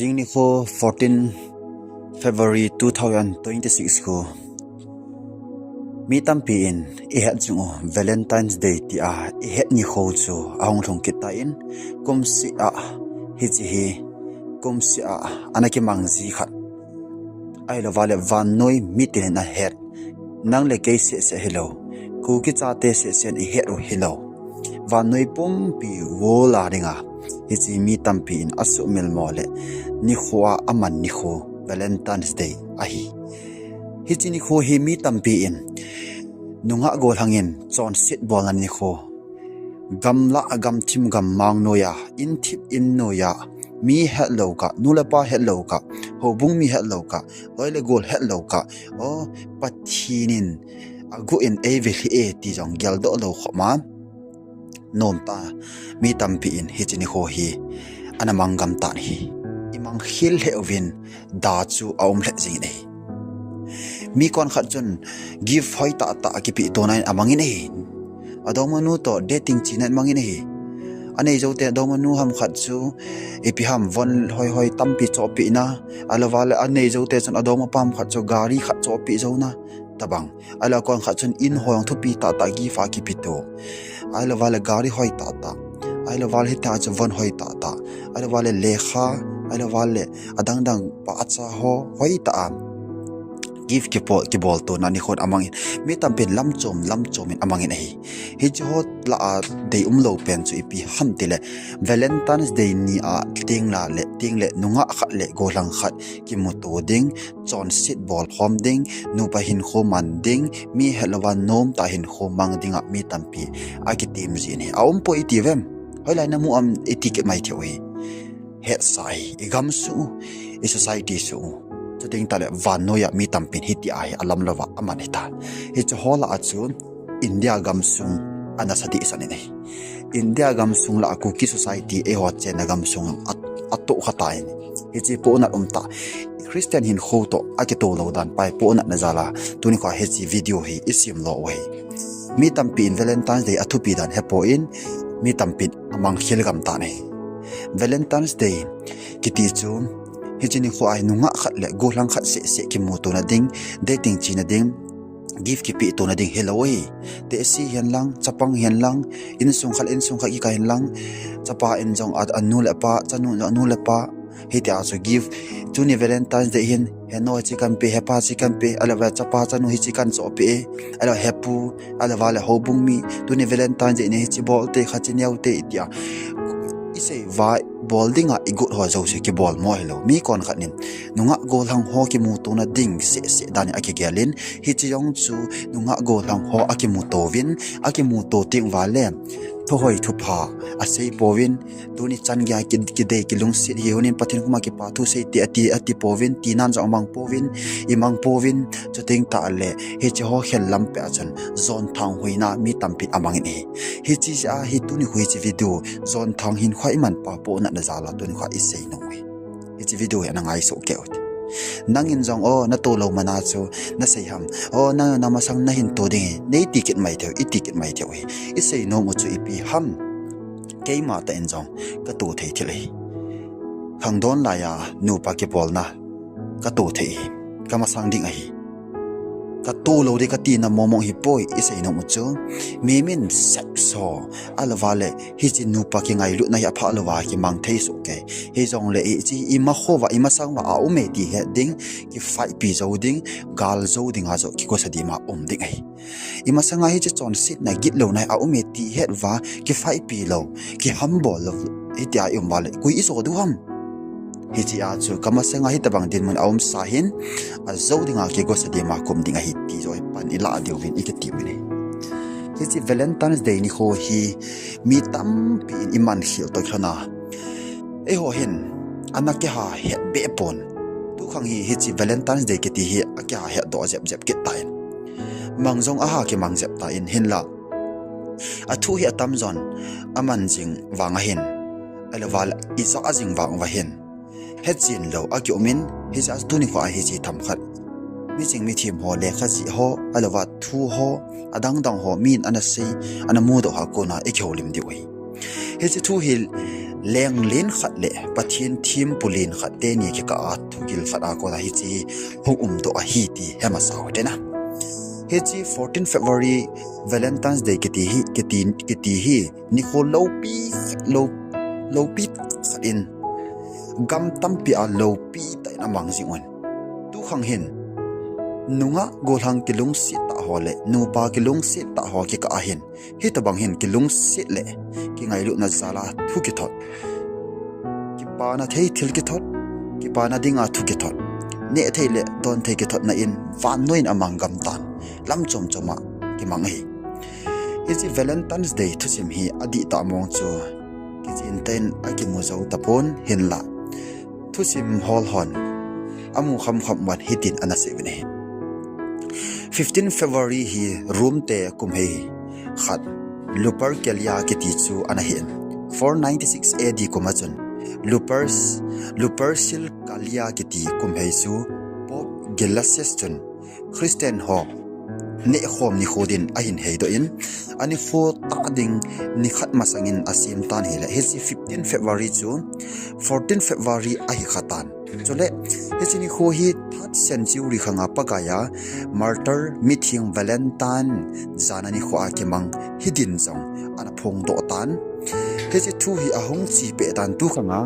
Jing nikho 14 February 2026 ko mi tampi in ihet jungo Valentines Day ti a ihet nikho chu ahong thong kita in kumsi a hi kumsi a anaki mangzi khat ai lo wale van noi mitin na het nang le ke se hello ku ki cha te se sen i het ro hello van noi pum pi wola ringa hi mi tampi in asu mil mole ni khwa aman ni kho Valentine's Day ahi hi ni kho hi mi tampi in nunga gol hangin chonset bolna ni kho gamla agam thim gam mang noya in thip in noya mi hello ka nulapa hello ka hobung mi hello ka oile gol hello ka o pathinin agu in eveli e ti jong gel do lo khoma nom ta mi tampi in hi ni kho hi anamang gam ta ni imang hil he ovin da chu aum le jing nei mi kon khat chun give hoi ta ki pi to nai amangin nei adomanu to dating chinan mangin nei anei zote adomanu ham khat chu epi ham von hoi tampi chopi na alawale anei zote chun adoma pam khat chu gari khat chopi zona tabang ala kon khat chun in hoang thu pi ta gi fa ki pi to alawale gari hoi ta alawale hita chu von hoi ta alawale lekha alawale adang pa acha hoi ta give ki bol to nani khon amang mi tampin lam chom in amang in hi hot la de lo pen chu ipi ham tile Valentine's Day ni a ting le nunga khat le golang khat ki muto ding chon sit bol khom ding nu pa hin kho man ding mi helwan nom ta hin kho mang dinga mi tampi a ki tim ji ni aum po itivem hoilai na mu am etiket mai thewi he sai igam su i society su ting tale van noya mi tampin hiti ai alam lawa amanita hi chu hola achun India gamsung anasadi isani nei India gamsung la ku ki society e ho chen gamsung atto khatain hi chi po na umta Christian hin kho to akito lo dan pai po na nazala tuni kha he chi video hi isim lo we mi tampin Valentine's Day athupi dan hepo in mi tampin amang khil gam ta nei Valentine's Day kiti chu hijini kho ai nunga khat le golang khat se ki mu to na ding dating chi na ding gift ki pi to na ding hello te si hian lang chapang hian lang in sung kha ki ka hian lang chapa in jong at anul pa anul pa hiti aso give tuni Valentine's Day hin heno chi kan pe hepa chi kan pe alawa chapa chanu hi chi kan so pe ala hepu alawa le hobung mi tuni Valentine's Day ne chi bol te khachi nyau te itia isei vai bolding a igut ho zo se ki bol mo hello mi kon khanin nunga gol hang ho ki mu to na ding se dani aki gelin hi chi yong chu nunga gol hang ho aki mu to win aki mu to ting wale to hoi thu pha a sei povin tuni chan gya ki de ki lung sit hi honin pathin kuma ki pa thu sei ti ati povin ti nan jang mang povin imang povin chuting ta le hi chi ho khel lam pe achan zon thang huina mi tampi amang ni hi chi a hi tuni hui chi video zon thang hin khwai man pa po na zala tuni khwa isei no we hi chi video ya na ngai so ke nangin jong na to lo mana chu na sei ham na masang na hin to ding nei ticket mai theo I ticket mai theo I sei no mu chu ipi ham ke ma ta en jong ka tu thei thile khangdong la ya nu pa ke bolna ka tu thei ka masang ding ai ka to lo de ka ti na momong hi poi I sei no mu chu memin sexo alawale hi chi nu pa ki ngai lu na ya pha lawa ki mang thei so ke he jong le chi ima khowa ima sangwa a ume ti he ding ki fai pi zo ding gal zo ding a zo ki ko sadi ma ding ai ima sanga hi chi chon sit na git lo nai a ume ti het wa ki fai pi lo ki humble lo itia wale kui iso du ham hi chi a chu kama sanga hi tabang din mun aum sa hin a zo ding a ki ko sadi ma ding a hi ti zo pan ila dio win ikati mini hi Valentine's Day ni kho hi mi tampi iman khil to khana e ho hin anake ha he be pon tu khang hi Valentine's Day kiti hi akya he do jep ke tain mangjong aha ke mangjep ta in hin la athu hi atam zon aman jing wanga hin alawal isa ajing wang wa hin he chin lo akyomin hi ja tu ni kho hi chi tham khat mi ching mi thim ho le kha ji ho alawa thu ho adang ho min anasi anamu do ha ko na ekholim di oi he chi thu hil leng lin khat le pathin thim pulin khat te ni ki ka thugil fada ko la hi chi hung do a hi ti hema saw te na he chi 14 February Valentine's Day kiti hi nikho lo pi in gam tampi a lo pi ta na mang jingwan tu khang hin nunga golhang kilung si ta hole nu pa kilung si ta ho ki ka ahin hi ta bang hin kilung si le ki ngai lu na zala thu ki thot ki pa na thei thil ki thot ki pa na dinga thu ki thot ne thei le don thei ki thot na in van noin amang gam tan lam chom choma ki mang hi is Valentine's Day thu sim hi adi ta mong chu ki jin ten aki mu zo tapon hin la thu sim hol hon amu kham wan hitin anasivne 15 February hi room te kumhei khat lupar kelya kiti chu anahin 496 AD kumachun lupar sil kalya kiti kumhei chu pop gelases chun Christian ho ne khom ni khodin ahin heido in ani fo ta ding ni khat masangin asim tan hela hesi 15 February chu 14 February ahi khatan chole hesi ni kho hi 3rd century khanga pagaya martyr meeting Valentine zanani kho akimang hidin jong ana phong do tan hesi thu hi ahong chi pe tan tu khanga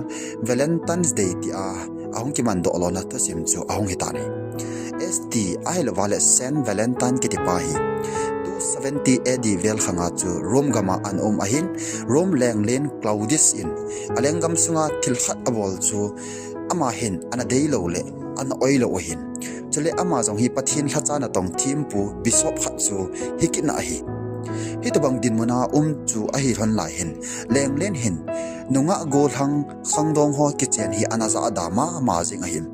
Valentine's Day ti a ahong ki man do lo na ta sim chu ahong hitani ST Isle Valley Saint Valentine kiti pahi 270 AD vel khanga chu Rome gama an ahin Rome lenglen Claudius in alengam sunga thilkhat abol chu ama hin ana deilo le an oilo hin chule ama jong hi pathin thachana tong thimpu bishop khat chu hikina hi hitobang din mona chu ahi ran la hin lenglen hin nunga gol khangdong ho kitchen hi anaza adama ma jing ahin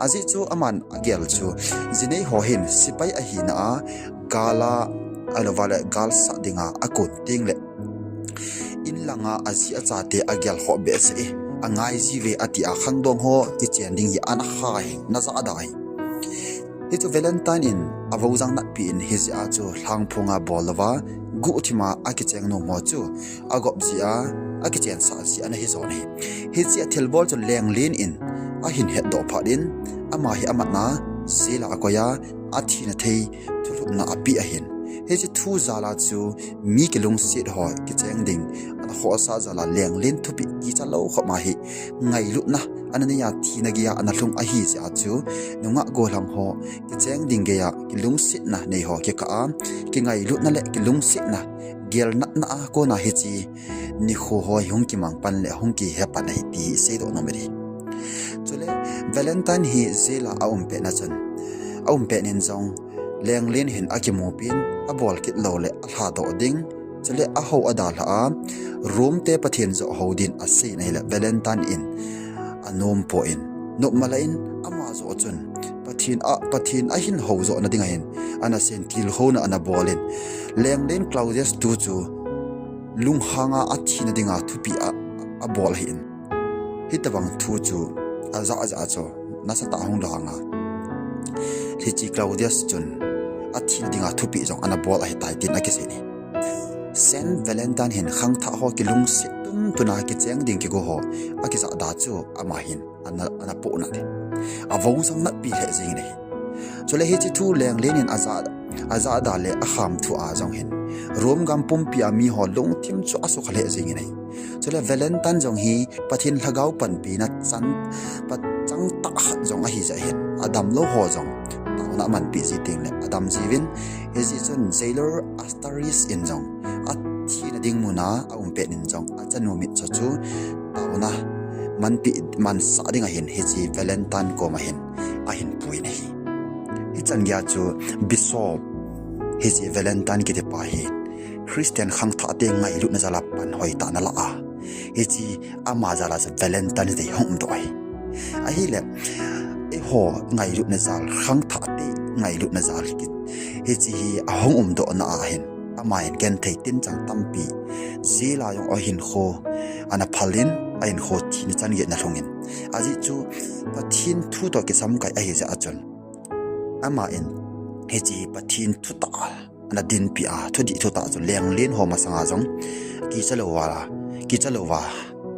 aji chu aman agel chu jinei ho hin sipai ahi na gala alowale gal sa dinga akut tingle in langa aji achate agel ho be se angai jive ati a khangdong ho kitchen ding hi an hai na za adai hitu Valentine in avojang nat pi in his a chu hlangphunga bolwa gu uthima akicheng no mo chu agop ji a kitchen sa si ana hi zone hi chi thelbol chu lenglin in a hin het do phadin ama hi amatna zela akoya athina thei thulupna api a hin he chi thu zala chu mi kilung sit ho kitcheng ding an ho sa zala lenglin thupi ki cha lo khoma hi ngai lu na anania thina giya analung a hi ja chu nunga golang ho kitcheng ding ge ya kilung sit na nei ho ke ka ki ngai lu na le kilung sit na gel na ko na hi chi ni kho ho hung ki mang pan le hung ki he pa nei ti se do no meri chule Valentine hi zela pe na chan pe nin jong lenglin hin akimopin abol kit lo le alha do ding chule a ho adal ha room te pathin zo hodin ase nei le Valentine in anom po in no malain ama zo chun pathin a hin ho zo na dinga hin ana sen til ho na ana bolin lenglen Claudius tu chu lunghanga athina dinga thupi a bol hin hitawang thu chu aza cho nasa ta hong danga hichi Claudius chun athina dinga thupi jong ana bol a hitai tin akisini Saint Valentine hin khang tha ho kilung se tum tuna ki cheng ding ki go ho akisa da chu ama hin ana po na de avong sang na pi he jing ne chole hi chi thu leng lenin aza da le a kham thu a jong hin rom gam pum pi ami ho long tim chu asu khale jing ne chole Valentine jong hi pathin lhagau pan pi na chan pat chang ta khat jong a hi ja hin adam lo ho jong na man pi ji ting le adam jiwin he ji chun jailer astaris in jong athi na ding muna a pe nin jong a chanu mi chu tauna man pi man sa ding a hin he ji Valentine ko ma hin a hin pui nei hi chan gya chu bishop he ji Valentine ki de pa hi Christian khang tha te ngai lu na jala pan hoi ta na la a he ji ama jala Valentine Day hom doi a hi le e ho ngai lu na zal khang tha te ngai lu na zal ki he chi hi a hong do na a hin ama en ken thei tin chang tampi zela yong o hin kho ana phalin a in kho thin chan ge na hlongin aji chu pathin thu to ke sam kai a hi ja achon ama en he chi pathin thu ta ana din pi a thu di thu ta chu leng len ho ma sanga jong ki chalo wa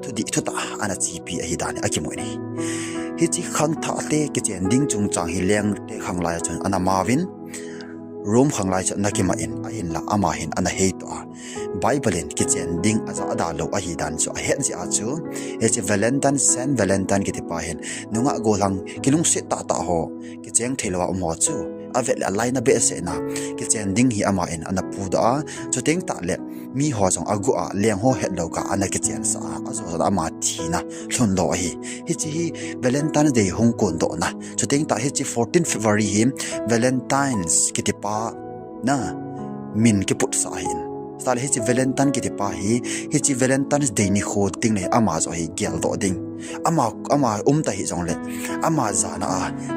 thu di thu ta ana chi pi a hi dan akimoi ni hi chi khang tha te ki chen ding chung chang hi leng te khang lai chon ana mawin room khang lai chon nakima in a hin la ama hin ana hei to a bible in ki chen ding aza ada lo a hi dan chu a het ji a chu he chi valentine sen valentine ki ti pa hin nunga golang kilung se ta ta ho ki cheng thelo mo chu avel alai na be se na ki chen ding hi ama in ana pu da chu teng ta le mi ho jong agu a leng ho het lo ka ana ki chen sa azo ama thina hlon lo hi hi chi valentine day hong kon do na chu teng ta hi chi 14 february hi valentines ki ti pa na min ki put sa hin sal hi chi valentine ki ti pa hi chi valentines day ni kho ting ne ama zo hi gel do ding ama ta hi jong le ama za na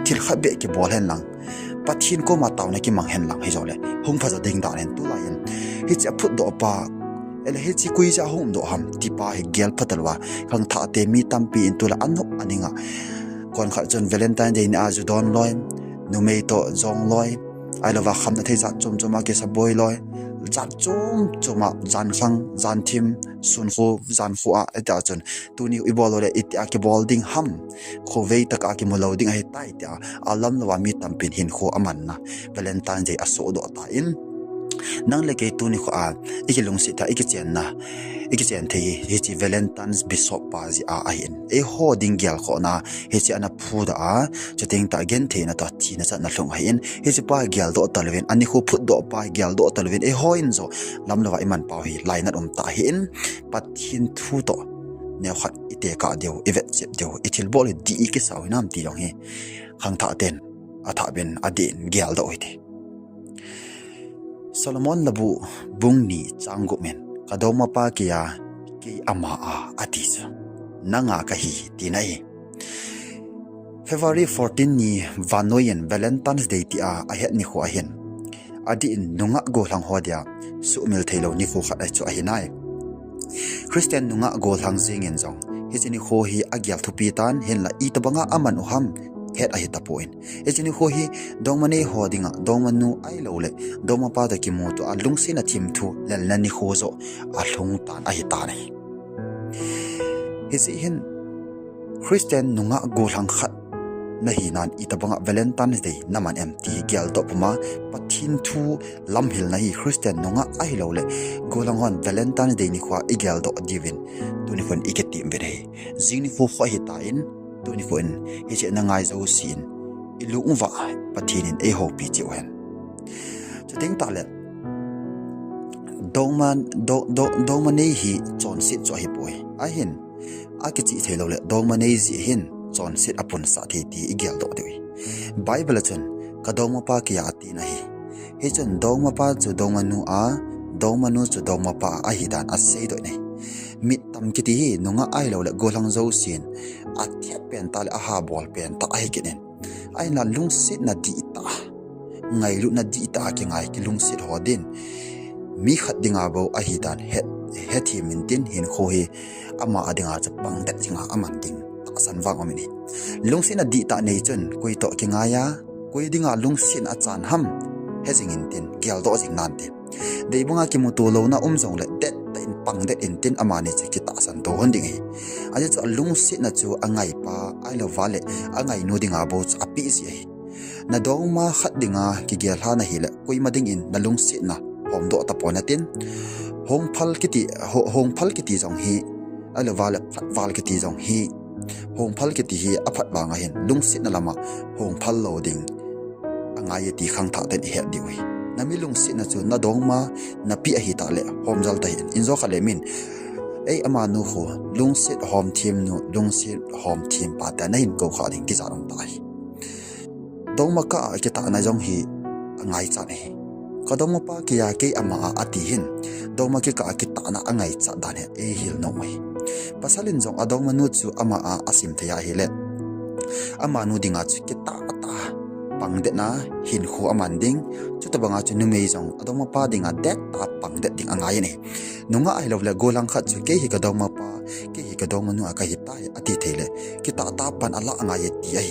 thil khabe ki bol hen lang pathin ko ma taw na ki mang hen lang hi zo le hong pha za ding da nen tu la yin hi chi phut do pa ele hi chi kui ja hom do ham ti pa hi gel phatalwa khang tha te mi tampi in tu la anop aninga kon kha chon valentine day ni a ju don loi nu mei to jong loi ai lova kham na thei za chom choma ke sa boy loi zan chom choma zan khang zan thim sun kho zan kho a eta chon tu ni i bol le it a ke bol ding ham kho vei tak a ke mo loading a he tai ta alam lawa mi tampin hin kho aman na valentine day aso do ta in nang le ke tu ni kho a ikilung si ta ikichen na ikichen thei hi chi valentines bishop pa ji a hin e ho ding gyal kho na hi chi ana phu da a chateng ta gen the na ta chi na cha na hlong hin hi chi pa gyal do talwen ani kho phut do pa gyal do talwen e ho in zo lam lawa iman pa hi line na ta hin pathin thu to ne khat ite ka deu evet chep deu itil bol di ki saw nam ti long hi khang tha ten atha ben adin gyal do ite Solomon labu bungni changu men kadoma pa kia ki ama a atis nanga kahi tinai February 14 ni vanoyen Valentine's Day ti a ahet ni kho ahen adi in nunga go lang hodia sumil thailo ni kho khat ai chu ahinai Christian nunga go lang jingen jong hijini kho hi agyal thupi tan hen la i tabanga aman uham het a hita poin ejini ho hi dongmane hodinga dongmanu ai lole doma pa da ki mo to alung sina thim thu lel na ni khozo a hlung tan a hita nei hisi hin Christian nunga go lang khat na hi nan itabanga Valentine's Day naman empty gyal to puma pathin thu lamhil na hi Christian nunga ai lole go lang hon Valentine's Day ni khwa igyal do divin tuni kon iketi mbere jingni fu khwa hita in tuni ko in hi che na ngai zo sin ilung wa pathinin e ho pi chi wen chuteng ta le dongman nei hi chon sit cho hi poi a hin a ki chi thelo le dongman nei ji hin chon sit apun sa thi ti igel do dewi bible chon ka dongma pa ki ati na hi chon dongma pa chu dongmanu a dongmanu chu dongma pa a hi dan a sei do nei mit tam kiti hi nunga ai lo le golang zo sin a thia pen ta le a ha bol pen ta ai kinen ai na lung sit na di ta ngai lu na di ta ki ngai ki lung sit hodin mi khat dinga bo a hi dan het hi min tin hin kho hi ama adinga cha pang det jinga aman ding ta san wang omini lung sit na di ta nei chun koi to ki nga ya koi dinga lung sit a chan ham he jing in tin gyal do jing nan te dei bunga ki mu to lo na jong le det in pang det in tin amani che ki ta san to hon ding hi aje cha lung sit na chu angai pa ai lo wale angai nu dinga bo cha pi si hi na dong ma khat dinga ki gyal ha na hi le koi ma ding in na lung sit na hom do ta pon tin hong phal kiti jong hi ai lo wale phat wal kiti jong hi hong phal kiti hi aphat ba nga hin lung sit na lama hong phal lo ding angai ti khang tha ten he di wi nami lung sit na chu na dong ma na pi a hi ta le hom jal ta hin inzo khale min ei ama nu kho lung sit hom thim nu lung sit hom thim pa ta na hin ko kha ding ki jarong ta hi dong ma ka ki ta na jong hi angai cha ne ka dong ma pa ki ya ke ama ati hin dong ma ki ka ki ta na angai cha da ne e hil no mai pasalin jong adong ma nu chu ama asim thaya hi le ama nu dinga chu ki ta pang de na hin khu amanding chutabanga chu numei jong adoma pa dinga det ta pang de ding angai ne nunga ai lovla golang khat chu ke hi ka doma pa ke hi ka doma nu aka hi ta ati thele ki ta pan ala angai ti ai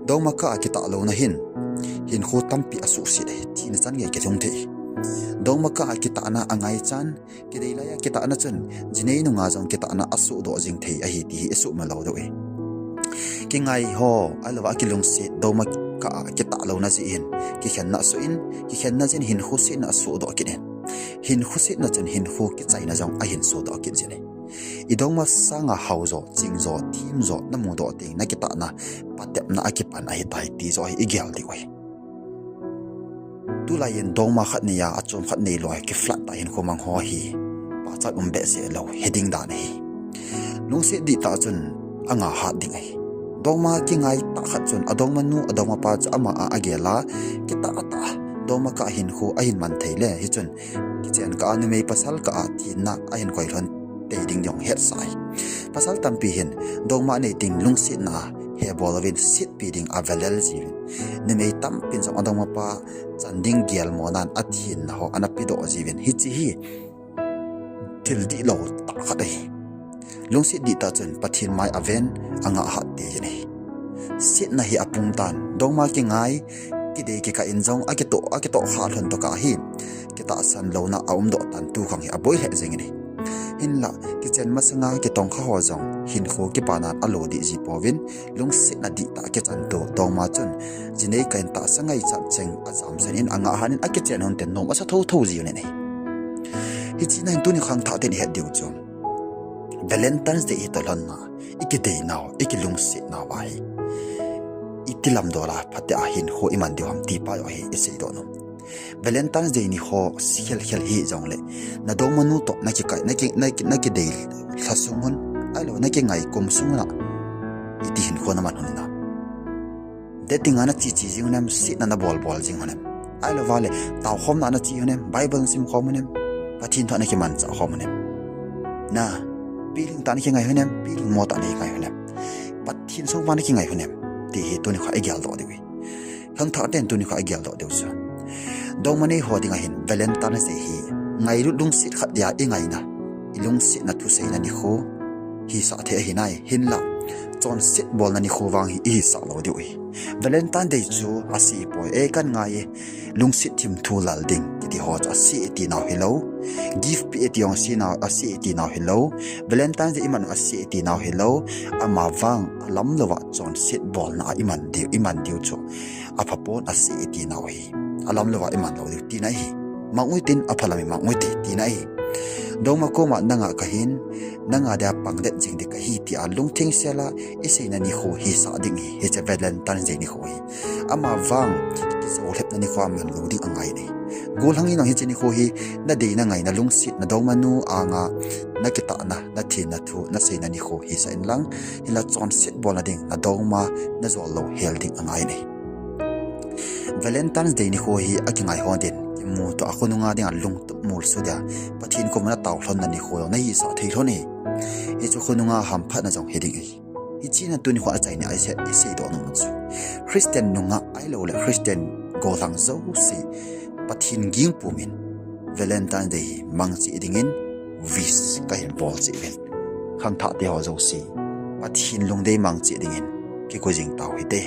doma ka ki ta lo na hin khu tampi asu si de ti na chan nge ke jong the dong maka kita na angai chan kidei la ya kita na chun jinei nu nga jong kita na asu do jing thei a hi ti isu ma lo do e ki ngai ho alwa ki lung se do ma ka kita lo na ji in ki khen na su in ki khen na jin hin khu si na su do ki ne hin khu si na chun hin khu ki chai na jong a hin su do ki jine idong ma sanga hauzo jingzo timzo na mu do te na kita na patep na akipan a hi tai ti zo i gyal di wai tu la yin dong ma khat ni ya achom khat nei loi ki flat ta hin ko mang ho hi pa chat be se lo heading da nei lung se di ta chun anga ha ding ai dong ma ki ngai ta khat chun adong manu adong ma pa cha ama a agela ki ta ta dong ma ka hin khu a hin man theile hi chun ki chen ka anu mei pasal ka a ti na a hin koi ron te ding yong het sai pasal tampi hin dong ma nei ting lung se na he bolovin sit beating avelel jivin ni mei tam pin jong adong ma pa chanding gial monan athin na ho anapido jivin hi chi hi til di lo ta khatai lungsi di ta chun pathin mai aven anga ha te ni sit na hi apung tan dongma ki ngai ki de ki ka injong akito kha thon to ka hi kita san lo na aum do tan tu khang hi aboi he jeng ni hin la ki chen ma sanga ki tong kha ho jong hin kho ki panan alo di ji povin lungsi na di ta ki chan to dongma chun jinei kain ta sangai chap cheng azam senin anga hanin akichen hon ten no ma sa tho tho ji ne hi chi na tu ni khang tha te ni he diu chom Valentines Day itolan na ikidei now ikilungsi na wai itilam dola pati ahin ho iman diw ham ti pa yo hi isi do no Valentines Day ni ho sikhel khel hi jong le na do manu to na ki kai na ki dei thasungun alo na ki ngai kum sungna iti hin ko na man hunna dating ana chi chi jing nam si na bol jing honem alo vale taw khom na chi honem bible sim khom honem pathin tho na ki man cha khom honem na piling tan ki ngai honem piling mo tan ngai honem pathin so man ki ngai honem ti he to ni kha egal do dewi khang tha ten to ni kha egal do dew sa dong mane ho ding hin Valentines Day hi ngai ru lung sit khat ya ingai na ilung sit na thu sei na ni kho hi sa the hi nai hin la chon sit bol na ni kho wang hi ihisah lo dewi Valentine Day chu asi poi e kan ngai lung sit thim thu lal ding ti ho cha si ti naw hello gift pi ti ong si naw asi ti naw hello Valentine Day iman asi ti naw hello ama wang lam lowa chon sit bol na iman diu chu apapon asi ti naw hi alam lowa iman lo diu ti na hi mangui tin aphalami mangui ti na hi dongma ko ma nanga kahin nanga da pangdet jing de ka hi ti alung thing sela iseina ni kho hi sa ding hi he che Valentine Day ni kho hi ama wang ki so lep na ni kho man lo ding angai ni gol hangi no hi chini kho hi na de na ngai na lung sit na dongma nu anga na kita na thi na thu na seina ni kho hi sa in lang hila chon sit bol na ding na dongma na zol lo hel ding angai ni Valentine's Day ni kho hi akingai hon din mu to akhonunga ding lung to mul su dia pathin ko mana taw hlon na ni kho na hi sa thei hloni e chu khonunga ham phat na jong heding hi china tu ni kho achai ni ai se do no chu Christian nunga ai lo le Christian go lang zo si pathin ging pumin Valentine Day mang chi dingin vis ka hin bol chi ven khang tha te ho zo si pathin lung dei mang chi dingin ki ko jing taw hi te